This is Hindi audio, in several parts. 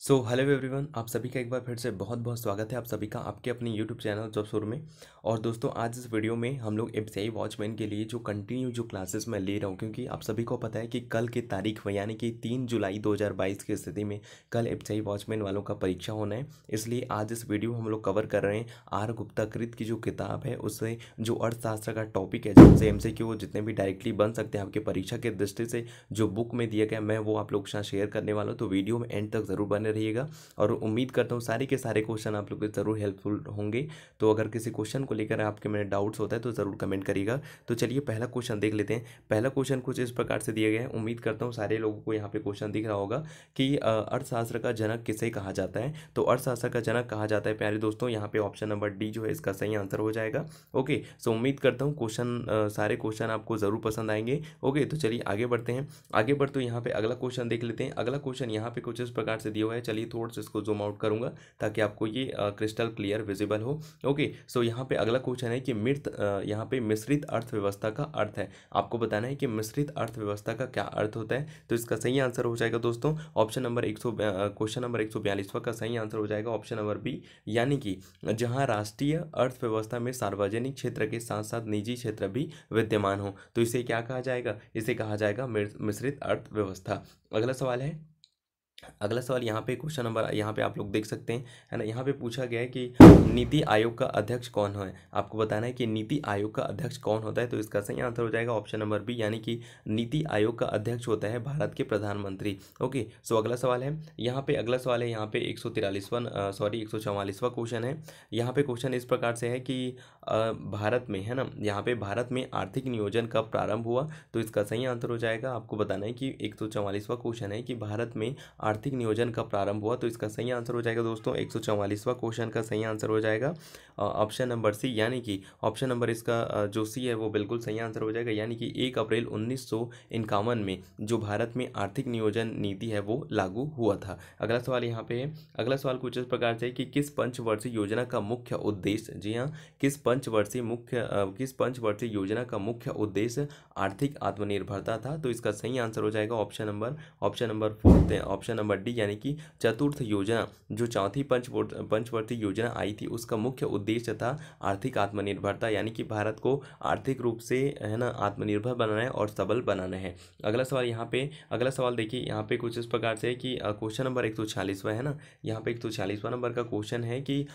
सो हेलो एवरीवन, आप सभी का एक बार फिर से बहुत बहुत स्वागत है आप सभी का आपके अपने यूट्यूब चैनल जॉब शुरू में। और दोस्तों, आज इस वीडियो में हम लोग एफसीआई वॉचमैन के लिए जो कंटिन्यू जो क्लासेस मैं ले रहा हूँ, क्योंकि आप सभी को पता है कि कल की तारीख में यानी कि 3 जुलाई 2022 की स्थिति में कल एफसीआई वॉचमैन वालों का परीक्षा होना है। इसलिए आज इस वीडियो हम लोग कवर कर रहे हैं आर गुप्ता कृत की जो किताब है, उससे जो अर्थशास्त्र का टॉपिक है, जिनसे एमसीक्यू जितने भी डायरेक्टली बन सकते हैं आपकी परीक्षा के दृष्टि से, जो बुक में दिया गया मैं वो आप लोग के साथ शेयर करने वाला हूँ। तो वीडियो में एंड तक जरूर बने रहिएगा और उम्मीद करता हूँ सारे के सारे क्वेश्चन आप लोग के ज़रूर हेल्पफुल होंगे। तो अगर किसी क्वेश्चन को लेकर आपके मेरे डाउट्स होता है तो ज़रूर कमेंट करिएगा। तो चलिए पहला क्वेश्चन देख लेते हैं। पहला क्वेश्चन कुछ इस प्रकार से दिया गया है, उम्मीद करता हूँ सारे लोगों को यहाँ पे क्वेश्चन दिख रहा होगा कि अर्थशास्त्र का जनक किसे कहा जाता है। तो अर्थशास्त्र का जनक कहा जाता है प्यारे दोस्तों, यहाँ पे ऑप्शन नंबर डी जो है इसका सही आंसर हो जाएगा। ओके, सो उम्मीद करता हूँ सारे क्वेश्चन आपको ज़रूर पसंद आएंगे। ओके, तो चलिए आगे बढ़ते हैं। आगे बढ़ते यहाँ पे अगला क्वेश्चन देख लेते हैं। अगला क्वेश्चन यहाँ पे कुछ इस प्रकार से दिया हुआ है, चलिए थोड़ा सा इसको जूम आउट करूंगा ताकि आपको ये क्रिस्टल क्लियर विजिबल हो। ओके, सो यहाँ पे अगला क्वेश्चन है कि यहाँ पे मिश्रित अर्थव्यवस्था का अर्थ है। आपको बताना है कि मिश्रित अर्थव्यवस्था का क्या अर्थ होता है। तो इसका सही आंसर हो जाएगा दोस्तों ऑप्शन नंबर 100 क्वेश्चन नंबर 142 का सही आंसर हो जाएगा ऑप्शन नंबर बी, यानी कि जहाँ राष्ट्रीय अर्थव्यवस्था में सार्वजनिक क्षेत्र के साथ साथ निजी क्षेत्र भी विद्यमान हो, तो इसे क्या कहा जाएगा? इसे कहा जाएगा मिश्रित अर्थव्यवस्था। अगला सवाल है, अगला सवाल यहाँ पे क्वेश्चन नंबर यहाँ पे आप लोग देख सकते हैं, है ना। यहाँ पे पूछा गया है कि नीति आयोग का अध्यक्ष कौन है। आपको बताना है कि नीति आयोग का अध्यक्ष कौन होता है। तो इसका सही आंसर हो जाएगा ऑप्शन नंबर बी, यानी कि नीति आयोग का अध्यक्ष होता है भारत के प्रधानमंत्री। ओके, सो अगला सवाल है यहाँ पे, अगला सवाल है यहाँ पे 144वां क्वेश्चन है। यहाँ पे क्वेश्चन इस प्रकार से है कि भारत में, है ना, यहाँ पे भारत में आर्थिक नियोजन कब प्रारंभ हुआ। तो इसका सही आंसर हो जाएगा, आपको बताना है कि 144वां क्वेश्चन है कि भारत में आर्थिक नियोजन का प्रारंभ हुआ। तो इसका सही आंसर हो जाएगा दोस्तों 144वां क्वेश्चन का सही आंसर हो जाएगा ऑप्शन नंबर सी, यानी कि ऑप्शन नंबर इसका जो सी है वो बिल्कुल सही आंसर हो जाएगा, यानी कि 1 अप्रैल 1951 में जो भारत में आर्थिक नियोजन नीति है वो लागू हुआ था। अगला सवाल यहाँ पे है, अगला सवाल कुछ इस प्रकार से है कि किस पंचवर्षीय योजना का मुख्य उद्देश्य, जी हाँ, किस पंचवर्षीय योजना का मुख्य उद्देश्य आर्थिक आत्मनिर्भरता था। तो इसका सही आंसर हो जाएगा option number fourth, option number D, यानी कि चतुर्थ योजना, जो चौथी पंचवर्षीय योजना आई थी उसका मुख्य उद्देश्य था आर्थिक आत्मनिर्भरता, यानी कि भारत को आर्थिक रूप से, है ना, आत्मनिर्भर बनाना है और सबल बनाना है। अगला सवाल यहाँ पे, अगला सवाल देखिए यहाँ पे कुछ इस प्रकार से है कि क्वेश्चन नंबर 146वां है ना, यहाँ पे 146वां नंबर का क्वेश्चन है कि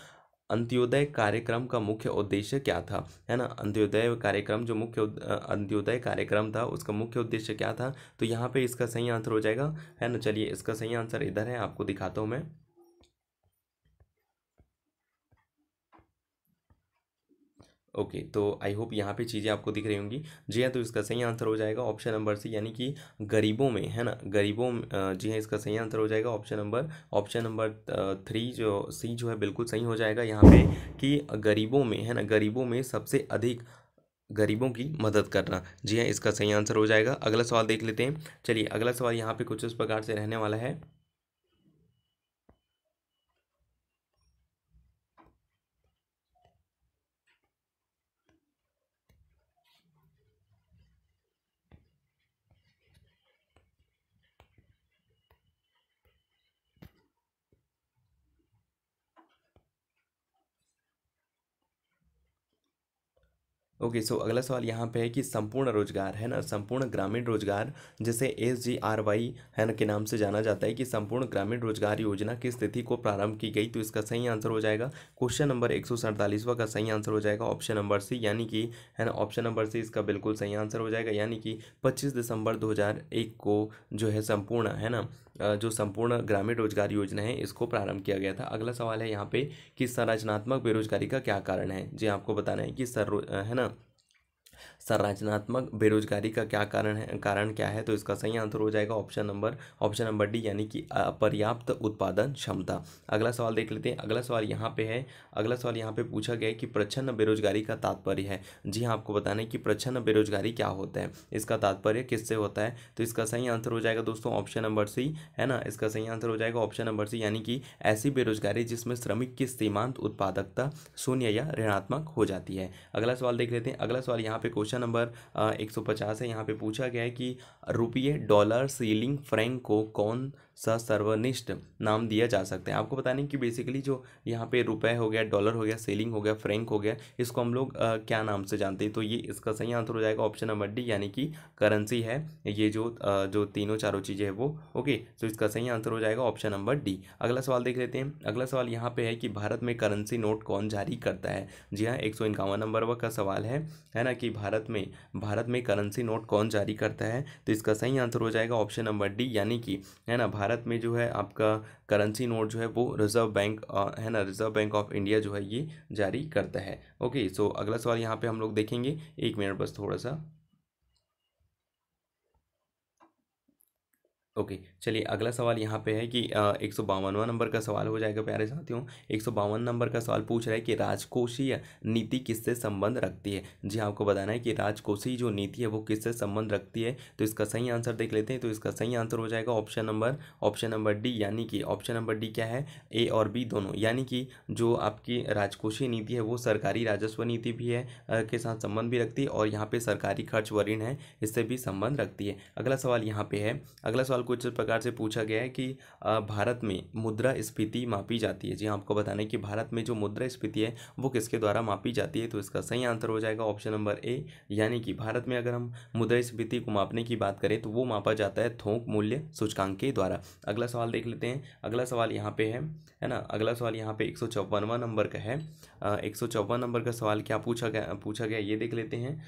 अंत्योदय कार्यक्रम का मुख्य उद्देश्य क्या था, है ना। अंत्योदय कार्यक्रम जो अंत्योदय कार्यक्रम था उसका मुख्य उद्देश्य क्या था। तो यहाँ पे इसका सही आंसर हो जाएगा, है ना। चलिए इसका सही आंसर इधर है, आपको दिखाता हूँ मैं। ओके, तो आई होप यहाँ पे चीज़ें आपको दिख रही होंगी। जी हाँ, तो इसका सही आंसर हो जाएगा ऑप्शन नंबर सी, यानी कि गरीबों में, है ना, जी हाँ, इसका सही आंसर हो जाएगा ऑप्शन नंबर 3 जो सी जो है बिल्कुल सही हो जाएगा यहाँ पे, कि गरीबों में, है ना, गरीबों में सबसे अधिक गरीबों की मदद करना। जी हाँ, इसका सही आंसर हो जाएगा। अगला सवाल देख लेते हैं। चलिए अगला सवाल यहाँ पे कुछ इस प्रकार से रहने वाला है। ओके, सो अगला सवाल यहाँ पे है कि संपूर्ण रोजगार, है ना, संपूर्ण ग्रामीण रोजगार, जिसे SGRY, है ना, के नाम से जाना जाता है, कि संपूर्ण ग्रामीण रोजगार योजना किस तिथि को प्रारंभ की गई। तो इसका सही आंसर हो जाएगा क्वेश्चन नंबर 147वां का सही आंसर हो जाएगा ऑप्शन नंबर सी, यानी कि, है ना, ऑप्शन नंबर सी इसका बिल्कुल सही आंसर हो जाएगा, यानी कि 25 दिसंबर 2001 को जो है संपूर्ण, है ना, जो संपूर्ण ग्रामीण रोजगार योजना है इसको प्रारंभ किया गया था। अगला सवाल है यहाँ पे कि संरचनात्मक बेरोजगारी का क्या कारण है। जी आपको बताना है कि है ना, संरचनात्मक बेरोजगारी का क्या कारण है, कारण क्या है। तो इसका सही आंसर हो जाएगा ऑप्शन नंबर डी, यानी कि अपर्याप्त उत्पादन क्षमता। अगला सवाल देख लेते हैं। अगला सवाल यहाँ पे है, अगला सवाल यहाँ पे पूछा गया है कि प्रच्छन्न बेरोजगारी का तात्पर्य है। जी हाँ, आपको बताना है कि प्रच्छन्न बेरोजगारी क्या होता है, इसका तात्पर्य किससे होता है। तो इसका सही आंसर हो जाएगा दोस्तों ऑप्शन नंबर सी, है ना, इसका सही आंसर हो जाएगा ऑप्शन नंबर सी, यानी कि ऐसी बेरोजगारी जिसमें श्रमिक की सीमांत उत्पादकता शून्य या ऋणात्मक हो जाती है। अगला सवाल देख लेते हैं। अगला सवाल यहाँ पे क्वेश्चन क्वेश्चन नंबर 150 है। यहाँ पे पूछा गया है कि रुपये, डॉलर, सीलिंग, फ्रैंक को कौन सा सर्वनिष्ठ नाम दिया जा सकता है। आपको बताने कि बेसिकली जो यहाँ पे रुपए हो गया, डॉलर हो गया, सीलिंग हो गया, फ्रैंक हो गया, इसको हम लोग क्या नाम से जानते हैं। तो ये इसका सही आंसर हो जाएगा ऑप्शन नंबर डी, यानी कि करेंसी है। ये जो तीनों चारों चीज़ें हैं वो ओके। तो इसका सही आंसर हो जाएगा ऑप्शन नंबर डी। अगला सवाल देख लेते हैं। अगला सवाल यहाँ पे है कि भारत में करेंसी नोट कौन जारी करता है। जी हाँ, 151 नंबर का सवाल है ना, कि भारत में करेंसी नोट कौन जारी करता है। तो इसका सही आंसर हो जाएगा ऑप्शन नंबर डी, यानी कि है ना, भारत में जो है आपका करेंसी नोट जो है वो रिजर्व बैंक है ना, रिजर्व बैंक ऑफ इंडिया जो है ये जारी करता है। ओके, सो अगला सवाल यहाँ पे हम लोग देखेंगे। एक मिनट बस थोड़ा सा। ओके, चलिए अगला सवाल यहाँ पे है कि 152वां नंबर का सवाल हो जाएगा प्यारे साथियों। 152 नंबर का सवाल पूछ रहा है कि राजकोषीय नीति किससे संबंध रखती है। जी हाँ, आपको बताना है कि राजकोषीय जो नीति है वो किससे संबंध रखती है। तो इसका सही आंसर देख लेते हैं। तो इसका सही आंसर हो जाएगा ऑप्शन नंबर डी, यानी कि ऑप्शन नंबर डी क्या है, ए और बी दोनों। यानी कि जो आपकी राजकोषीय नीति है वो सरकारी राजस्व नीति भी है के साथ संबंध भी रखती है, और यहाँ पे सरकारी खर्च वरीण है इससे भी संबंध रखती है। अगला सवाल यहाँ पे है। अगला सवाल कुछ इस प्रकार से पूछा गया है कि भारत में मुद्रास्फीति मापी जाती है। जी हाँ, आपको बताना है कि भारत में जो मुद्रास्फीति है वो किसके द्वारा मापी जाती है। तो इसका सही आंसर हो जाएगा ऑप्शन नंबर ए, यानी कि भारत में अगर हम मुद्रास्फीति को मापने की बात करें तो वो मापा जाता है थोक मूल्य सूचकांक के द्वारा। अगला सवाल देख लेते हैं। अगला सवाल यहाँ पे है ना, अगला सवाल यहाँ पे 154वां नंबर का है। 154 नंबर का सवाल क्या पूछा गया ये देख लेते हैं।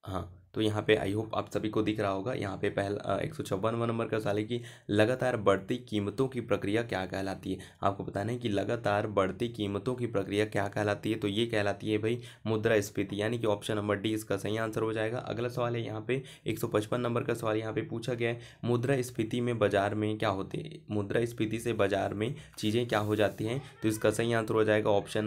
हाँ, तो यहाँ पे आई होप आप सभी को दिख रहा होगा। यहाँ पे पहला 154वां नंबर का सवाल है कि लगातार बढ़ती कीमतों की प्रक्रिया क्या कहलाती है। आपको बताना है कि लगातार बढ़ती कीमतों की प्रक्रिया क्या कहलाती है। तो ये कहलाती है भाई मुद्रास्फीति, यानी कि ऑप्शन नंबर डी इसका सही आंसर हो जाएगा। अगला सवाल है यहाँ पे 155 नंबर का सवाल यहाँ पे पूछा गया है, मुद्रास्फीति में बाजार में क्या होते हैं। मुद्रास्फीति से बाजार में चीज़ें क्या हो जाती हैं। तो इसका सही आंसर हो जाएगा ऑप्शन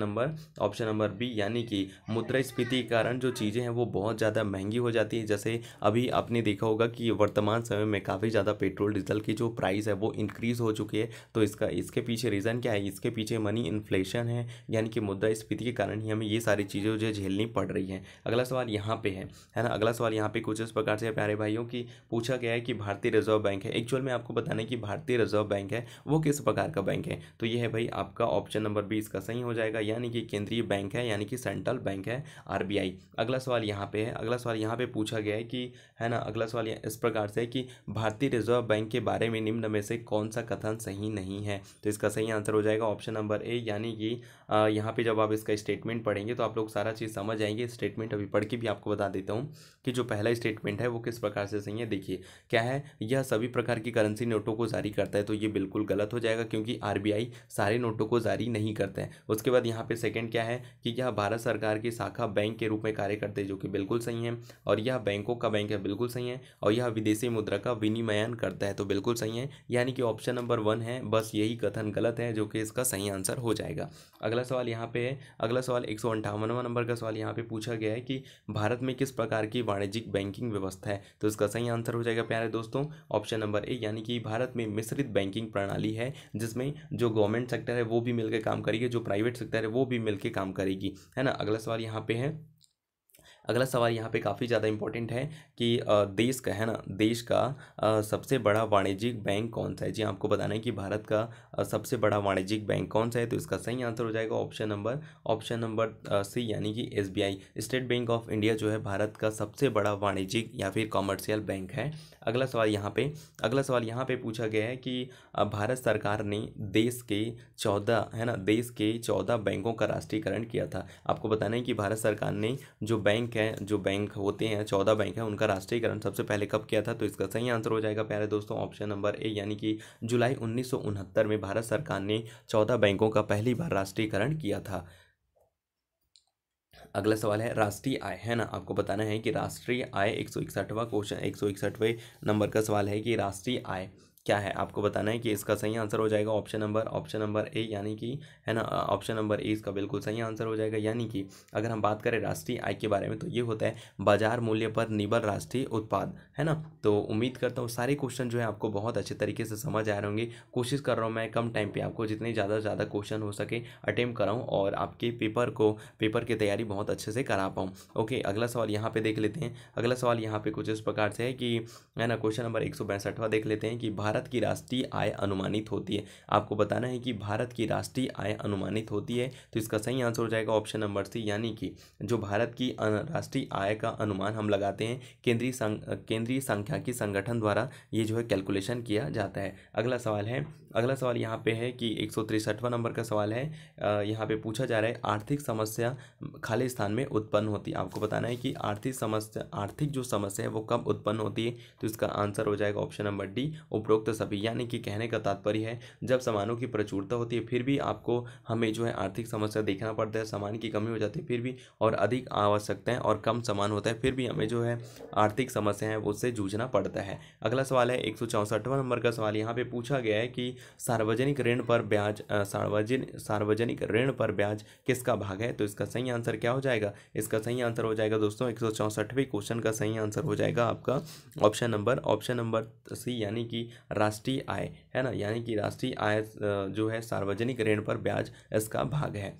नंबर बी, यानी कि मुद्रास्फीति के कारण जो चीज़ें हैं वो बहुत ज़्यादा महंगी हो जाती है। जैसे अभी आपने देखा होगा कि वर्तमान समय में काफ़ी ज़्यादा पेट्रोल डीजल की जो प्राइस है वो इंक्रीज़ हो चुकी है। तो इसके पीछे रीज़न क्या है, इसके पीछे मनी इन्फ्लेशन है, यानी कि मुद्रास्फीति के कारण ही हमें ये सारी चीज़ें जो झेलनी पड़ रही हैं। अगला सवाल यहाँ पे है ना, अगला सवाल यहाँ पे कुछ इस प्रकार से प्यारे भाइयों की पूछा गया है कि भारतीय रिजर्व बैंक है, एक्चुअल में आपको बताना है कि भारतीय रिजर्व बैंक है वो किस प्रकार का बैंक है। तो ये है भाई आपका ऑप्शन नंबर बी इसका सही हो जाएगा, यानी कि केंद्रीय बैंक है, यानी कि सेंट्रल बैंक है, आरबीआई। अगला सवाल यहाँ पे है। अगला सवाल यहाँ पे पूछा गया है कि है ना, अगला सवाल इस प्रकार से है कि भारतीय रिजर्व बैंक के बारे में निम्न में से कौन सा कथन सही नहीं है। तो इसका सही आंसर हो जाएगा ऑप्शन नंबर ए, यानी कि यहाँ पे जब आप इसका स्टेटमेंट पढ़ेंगे तो आप लोग सारा चीज़ समझ आएंगे। स्टेटमेंट अभी पढ़ के भी आपको बता देता हूँ कि जो पहला स्टेटमेंट है वो किस प्रकार से सही है। देखिए क्या है, यह सभी प्रकार की करेंसी नोटों को जारी करता है। तो ये बिल्कुल गलत हो जाएगा, क्योंकि आरबीआई सारे नोटों को जारी नहीं करता है। उसके बाद यहाँ पे सेकंड क्या है कि यह भारत सरकार की शाखा बैंक के रूप में कार्य करते हैं, जो कि बिल्कुल सही है। और यह बैंकों का बैंक है, बिल्कुल सही है। और यह विदेशी मुद्रा का विनिमयन करता है, तो बिल्कुल सही है। यानी कि ऑप्शन नंबर 1 है, बस यही कथन गलत है, जो कि इसका सही आंसर हो जाएगा। अगला सवाल यहाँ पे है। अगला सवाल 158वां नंबर का सवाल यहाँ पे पूछा गया है कि भारत में किस प्रकार की वाणिज्यिक बैंकिंग व्यवस्था है। तो इसका सही आंसर हो जाएगा प्यारे दोस्तों ऑप्शन नंबर ए, यानी कि भारत में मिश्रित बैंकिंग प्रणाली है, जिसमें जो गवर्नमेंट सेक्टर है वो भी मिलकर काम करेगी, जो प्राइवेट सेक्टर है वो भी मिलकर काम करेगी, है ना। अगला सवाल यहाँ पे है। अगला सवाल यहाँ पे काफ़ी ज़्यादा इंपॉर्टेंट है कि देश का है ना, देश का सबसे बड़ा वाणिज्यिक बैंक कौन सा है। जी आपको बताना है कि भारत का सबसे बड़ा वाणिज्यिक बैंक कौन सा है। तो इसका सही आंसर हो जाएगा ऑप्शन नंबर सी, यानी कि SBI, state bank of India जो है भारत का सबसे बड़ा वाणिज्यिक या फिर कॉमर्शियल बैंक है। अगला सवाल यहाँ पे पूछा गया है कि भारत सरकार ने देश के 14 बैंकों का राष्ट्रीयकरण किया था। आपको बताना है कि भारत सरकार ने जो बैंक होते हैं 14 बैंक हैं, उनका राष्ट्रीयकरण सबसे पहले कब किया था। तो इसका सही आंसर हो जाएगा प्यारे दोस्तों ऑप्शन नंबर ए, यानी कि जुलाई 1969 में भारत सरकार ने 14 बैंकों का पहली बार राष्ट्रीयकरण किया था। अगला सवाल है राष्ट्रीय आय, है ना। आपको बताना है कि राष्ट्रीय आय 161वां क्वेश्चन 161वें नंबर का सवाल है कि राष्ट्रीय आय क्या है, आपको बताना है कि इसका सही आंसर हो जाएगा ऑप्शन नंबर ए, यानी कि है ना, ऑप्शन नंबर ए इसका बिल्कुल सही आंसर हो जाएगा। यानी कि अगर हम बात करें राष्ट्रीय आय के बारे में तो ये होता है बाजार मूल्य पर निर्भर राष्ट्रीय उत्पाद, है ना। तो उम्मीद करता हूँ सारे क्वेश्चन जो है आपको बहुत अच्छे तरीके से समझ आ रहे होंगे। कोशिश कर रहा हूँ मैं कम टाइम पे आपको जितने ज़्यादा से ज़्यादा क्वेश्चन हो सके अटेम्प्ट कराऊँ और आपके पेपर की तैयारी बहुत अच्छे से करा पाऊँ। ओके, अगला सवाल यहाँ पे देख लेते हैं। अगला सवाल यहाँ पे कुछ इस प्रकार से है कि, है ना, क्वेश्चन नंबर 162वां देख लेते हैं कि भारत की राष्ट्रीय आय अनुमानित होती है। आपको बताना है कि भारत की राष्ट्रीय आय अनुमानित होती है, तो इसका सही आंसर हो जाएगा ऑप्शन नंबर सी, यानी कि जो भारत की राष्ट्रीय आय का अनुमान हम लगाते हैं केंद्रीय सांख्यिकी संगठन द्वारा ये जो है कैलकुलेशन किया जाता है। अगला सवाल यहाँ पे है कि 163वां नंबर का सवाल है। यहाँ पे पूछा जा रहा है आर्थिक समस्या खाली स्थान में उत्पन्न होती है। आपको बताना है कि आर्थिक जो समस्या है वो कब उत्पन्न होती है, तो इसका आंसर हो जाएगा ऑप्शन नंबर डी, उपरोक्त सभी। यानी कि कहने का तात्पर्य है जब सामानों की प्रचुरता होती है फिर भी आपको हमें जो है आर्थिक समस्या देखना पड़ता है, सामान की कमी हो जाती है फिर भी, और अधिक आवश्यकताएं और कम सामान होता है फिर भी हमें जो है आर्थिक समस्या है उससे जूझना पड़ता है। अगला सवाल है 164वां नंबर का सवाल। यहाँ पे पूछा गया है कि सार्वजनिक ऋण पर ब्याज किसका भाग है, तो इसका सही आंसर क्या हो जाएगा? इसका सही आंसर हो जाएगा दोस्तों 164वें क्वेश्चन का सही आंसर हो जाएगा आपका ऑप्शन नंबर सी, यानी कि राष्ट्रीय आय, है ना, यानी कि राष्ट्रीय आय जो है सार्वजनिक ऋण पर ब्याज इसका भाग है।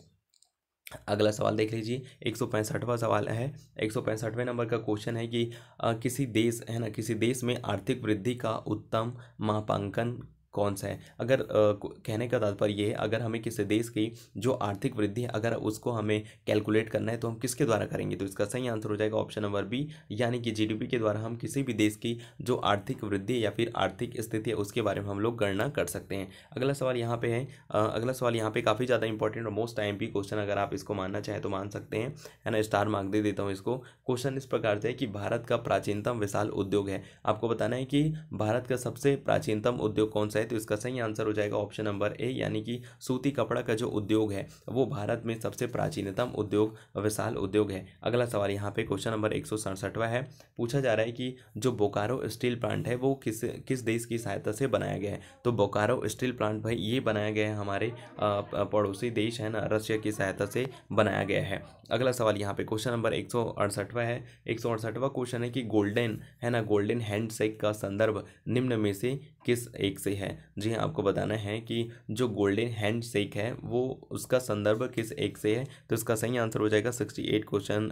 अगला सवाल देख लीजिए 165वां सवाल है। 165वें नंबर का क्वेश्चन है कि किसी देश, है ना, किसी देश में आर्थिक वृद्धि का उत्तम मापांकन कौन सा है। अगर कहने का तात्पर्य ये है अगर हमें किसी देश की जो आर्थिक वृद्धि है अगर उसको हमें कैलकुलेट करना है तो हम किसके द्वारा करेंगे, तो इसका सही आंसर हो जाएगा ऑप्शन नंबर बी, यानी कि जीडीपी के द्वारा हम किसी भी देश की जो आर्थिक वृद्धि या फिर आर्थिक स्थिति है उसके बारे में हम लोग गणना कर सकते हैं। अगला सवाल यहाँ पे है, अगला सवाल यहाँ पे काफ़ी ज़्यादा इंपॉर्टेंट और मोस्ट IMP क्वेश्चन, अगर आप इसको मानना चाहें तो मान सकते हैं, है ना, स्टार मार्क दे देता हूँ इसको। क्वेश्चन इस प्रकार से है कि भारत का प्राचीनतम विशाल उद्योग है। आपको बताना है कि भारत का सबसे प्राचीनतम उद्योग कौन सा है, तो इसका सही आंसर हो जाएगा ऑप्शन नंबर ए, यानी कि सूती कपड़ा का जो उद्योग है वो भारत में सबसे प्राचीनतम उद्योग विशाल उद्योग है। अगला सवाल यहाँ पे क्वेश्चन नंबर 167वां है। पूछा जा रहा है कि जो बोकारो स्टील प्लांट है वो किस देश की सहायता से बनाया गया है, तो बोकारो स्टील प्लांट भाई ये बनाया गया है हमारे पड़ोसी देश, है ना, रशिया की सहायता से बनाया गया है। अगला सवाल यहाँ पे क्वेश्चन नंबर 168वां है। 168वां क्वेश्चन है कि गोल्डन, है ना, गोल्डन हैंडशेक का संदर्भ निम्न में से किस एक से है। जी हाँ, आपको बताना है कि जो गोल्डन हैंडशेक है वो उसका संदर्भ किस एक से है, तो इसका सही आंसर हो जाएगा 68 क्वेश्चन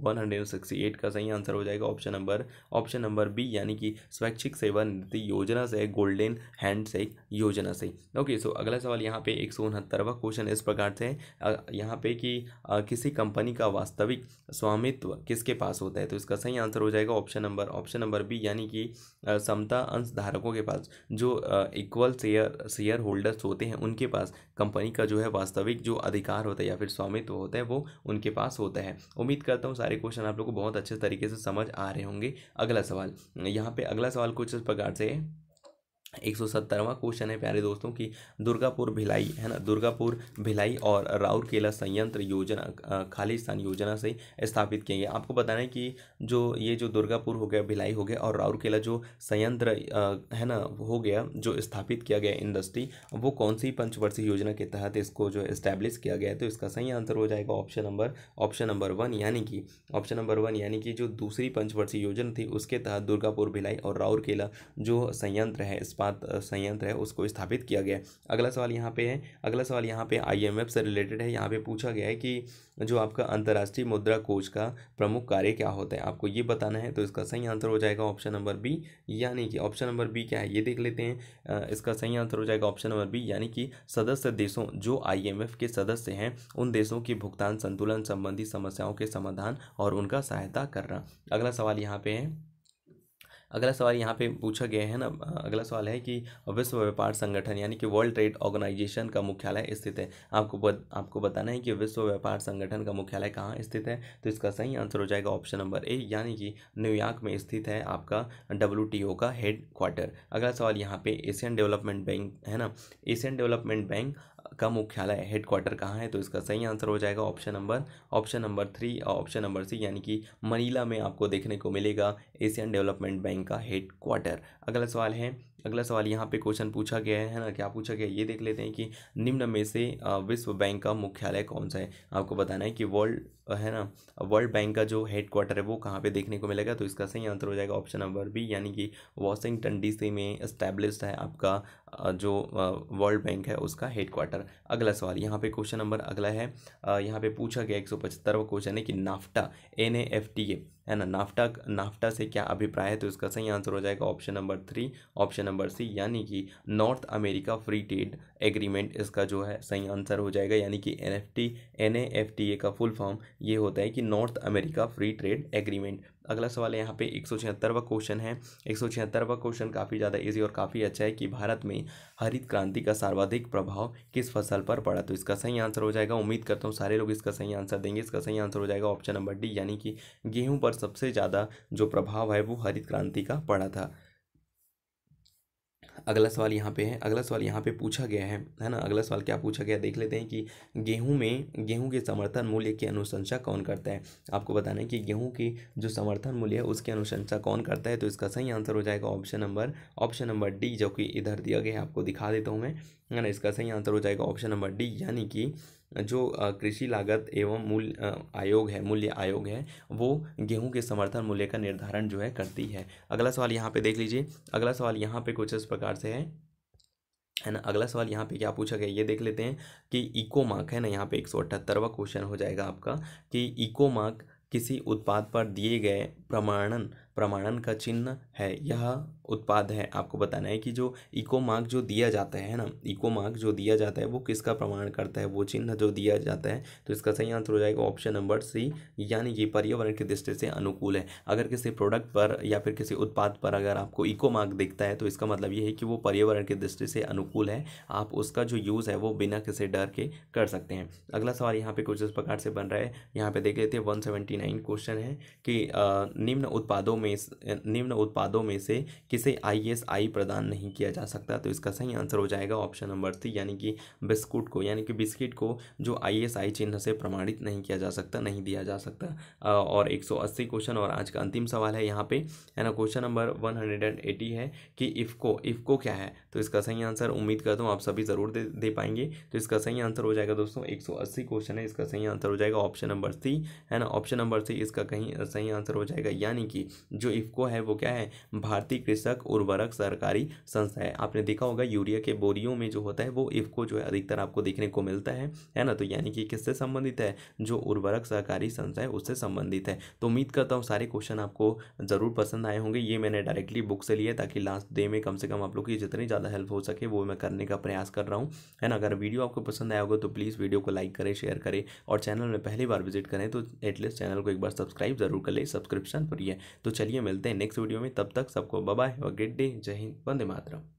168 का सही आंसर हो जाएगा ऑप्शन नंबर बी, यानी कि स्वैच्छिक सेवानिवृत्ति योजना से, गोल्डन हैंडशेक योजना से। ओके, सो अगला सवाल यहाँ पे 169वां क्वेश्चन इस प्रकार से है यहाँ पे कि किसी कंपनी का वास्तविक स्वामित्व किसके पास होता है, तो इसका सही आंसर हो जाएगा ऑप्शन नंबर बी, यानी कि समता अंशधारकों के पास, जो इक्वल शेयर होल्डर्स होते हैं उनके पास कंपनी का जो है वास्तविक जो अधिकार होता है या फिर स्वामित्व होता है वो उनके पास होता है। उम्मीद करता हूँ सारे क्वेश्चन आप लोग को बहुत अच्छे तरीके से समझ आ रहे होंगे। अगला सवाल यहाँ पे, अगला सवाल कुछ इस प्रकार से है। 170वां क्वेश्चन है प्यारे दोस्तों की दुर्गापुर भिलाई, है ना, दुर्गापुर भिलाई और राउरकेला संयंत्र योजना खालिस्तान योजना से स्थापित किए गए। आपको बताना है कि जो दुर्गापुर हो गया, भिलाई हो गया और राउरकेला जो संयंत्र है ना हो गया, जो स्थापित किया गया इंडस्ट्री, वो कौन सी पंचवर्षीय योजना के तहत इसको जो इस्टेब्लिश किया गया है, तो इसका सही आंसर हो जाएगा ऑप्शन नंबर वन, यानी कि जो दूसरी पंचवर्षीय योजना थी उसके तहत दुर्गापुर भिलाई और राउरकेला जो संयंत्र है, इस्पात संयंत्र है, उसको स्थापित किया गया। अगला सवाल यहाँ पे IMF से रिलेटेड है। यहाँ पे पूछा गया है कि जो आपका अंतर्राष्ट्रीय मुद्रा कोष का प्रमुख कार्य क्या होता है, आपको ये बताना है, तो इसका सही आंसर हो जाएगा ऑप्शन नंबर बी, यानी कि ऑप्शन नंबर बी क्या है ये देख लेते हैं। इसका सही आंसर हो जाएगा ऑप्शन नंबर बी, यानी कि सदस्य देशों जो IMF के सदस्य हैं उन देशों की भुगतान संतुलन संबंधी समस्याओं के समाधान और उनका सहायता करना। अगला सवाल यहाँ पे पूछा गया है ना, अगला सवाल है कि विश्व व्यापार संगठन यानी कि वर्ल्ड ट्रेड ऑर्गेनाइजेशन का मुख्यालय स्थित है। आपको बताना है कि विश्व व्यापार संगठन का मुख्यालय कहाँ स्थित है, तो इसका सही आंसर हो जाएगा ऑप्शन नंबर ए, यानी कि न्यूयॉर्क में स्थित है आपका WTO का हेड क्वार्टर। अगला सवाल यहाँ पे एशियन डेवलपमेंट बैंक, है ना, एशियन डेवलपमेंट बैंक का मुख्यालय हेड क्वार्टर कहाँ है, तो इसका सही आंसर हो जाएगा ऑप्शन नंबर 3 और ऑप्शन नंबर सी, यानी कि मनीला में आपको देखने को मिलेगा एशियन डेवलपमेंट बैंक का हेड क्वार्टर। अगला सवाल है अगला सवाल यहाँ पे क्वेश्चन पूछा गया है ना, क्या पूछा गया ये देख लेते हैं कि निम्न में से विश्व बैंक का मुख्यालय कौन सा है। आपको बताना है कि वर्ल्ड बैंक का जो हेडक्वार्टर है वो कहाँ पे देखने को मिलेगा। तो इसका सही आंसर हो जाएगा ऑप्शन नंबर बी, यानी कि वॉशिंगटन डीसी में एस्टैब्लिश्ड है आपका जो वर्ल्ड बैंक है उसका हेडक्वार्टर। अगला सवाल यहाँ पे क्वेश्चन नंबर अगला है, यहाँ पे पूछा गया 175वां क्वेश्चन है कि नाफ्टा NAFTA है ना, नाफ्टा से क्या अभिप्राय है। तो इसका सही आंसर हो जाएगा option number 3, option number C, यानी कि North America free trade agreement इसका जो है सही आंसर हो जाएगा। यानी कि NAFTA का फुल फॉर्म ये होता है कि North America free trade agreement. अगला सवाल है यहाँ पे 176वां क्वेश्चन है। 176वां क्वेश्चन काफ़ी ज़्यादा इजी और काफ़ी अच्छा है कि भारत में हरित क्रांति का सर्वाधिक प्रभाव किस फसल पर पड़ा। तो इसका सही आंसर हो जाएगा, उम्मीद करता हूँ सारे लोग इसका सही आंसर देंगे। इसका सही आंसर हो जाएगा ऑप्शन नंबर डी, यानी कि गेहूं पर सबसे ज़्यादा जो प्रभाव है वो हरित क्रांति का पड़ा था। अगला सवाल यहाँ पे है, अगला सवाल यहाँ पे पूछा गया है ना। अगला सवाल क्या पूछा गया देख लेते हैं कि गेहूं के समर्थन मूल्य की अनुशंसा कौन करता है। आपको बताना है कि गेहूं की जो समर्थन मूल्य है उसकी अनुशंसा कौन करता है। तो इसका सही आंसर हो जाएगा ऑप्शन नंबर डी, जो कि इधर दिया गया है, आपको दिखा देता हूँ मैं, है ना। इसका सही आंसर हो जाएगा ऑप्शन नंबर डी, यानी कि जो कृषि लागत एवं मूल्य आयोग है वो गेहूं के समर्थन मूल्य का निर्धारण जो है करती है। अगला सवाल यहाँ पे देख लीजिए। अगला सवाल यहाँ पे कुछ इस प्रकार से है ना। अगला सवाल यहाँ पे क्या पूछा गया ये देख लेते हैं कि इको मार्क है ना, यहाँ पे 178वां क्वेश्चन हो जाएगा आपका कि इको मार्क किसी उत्पाद पर दिए गए प्रमाणन का चिन्ह है। यह उत्पाद है, आपको बताना है कि जो इको मार्क जो दिया जाता है ना, इको मार्क जो दिया जाता है वो किसका प्रमाण करता है, वो चिन्ह जो दिया जाता है। तो इसका सही आंसर हो जाएगा ऑप्शन नंबर सी, यानी कि पर्यावरण की दृष्टि से अनुकूल है। अगर किसी प्रोडक्ट पर या फिर किसी उत्पाद पर अगर आपको इको मार्क दिखता है तो इसका मतलब ये है कि वो पर्यावरण की दृष्टि से अनुकूल है, आप उसका जो यूज़ है वो बिना किसी डर के कर सकते हैं। अगला सवाल यहाँ पे कुछ इस प्रकार से बन रहा है, यहाँ पे देख लेते हैं 179 क्वेश्चन है कि निम्न उत्पादों में से किसे ISI प्रदान नहीं किया जा सकता। तो इसका सही आंसर हो जाएगा ऑप्शन नंबर सी, यानी कि बिस्किट को जो ISI चिन्ह से प्रमाणित नहीं किया जा सकता, नहीं दिया जा सकता। और 180 क्वेश्चन और आज का अंतिम सवाल है यहाँ पे, है ना। क्वेश्चन नंबर 180 है कि इफ़को क्या है। तो इसका सही आंसर उम्मीद करता हूँ आप सभी ज़रूर दे पाएंगे। तो इसका सही आंसर हो जाएगा दोस्तों 180 क्वेश्चन है, इसका सही आंसर हो जाएगा ऑप्शन नंबर सी, है ना। ऑप्शन नंबर सी इसका कहीं सही आंसर हो जाएगा, यानी कि जो इफ़को है वो क्या है, भारतीय कृषक उर्वरक सहकारी संस्था है। आपने देखा होगा यूरिया के बोरियों में जो होता है वो इफ़को जो है अधिकतर आपको देखने को मिलता है ना। तो यानी कि किससे संबंधित है, जो उर्वरक सहकारी संस्था है उससे संबंधित है। तो उम्मीद करता हूँ सारे क्वेश्चन आपको ज़रूर पसंद आए होंगे। ये मैंने डायरेक्टली बुक से लिया ताकि लास्ट डे में कम से कम आप लोग की जितनी ज़्यादा हेल्प हो सके वो मैं करने का प्रयास कर रहा हूँ, है ना। अगर वीडियो आपको पसंद आया होगा तो प्लीज़ वीडियो को लाइक करें, शेयर करें, और चैनल में पहली बार विजिट करें तो एटलीस्ट चैनल को एक बार सब्सक्राइब जरूर कर लें, सब्सक्रिप्शन फ्री है। तो चलिए मिलते हैं नेक्स्ट वीडियो में, तब तक सबको बाय बाय और ग्रेट डे, जय हिंद, वंदे मातरम।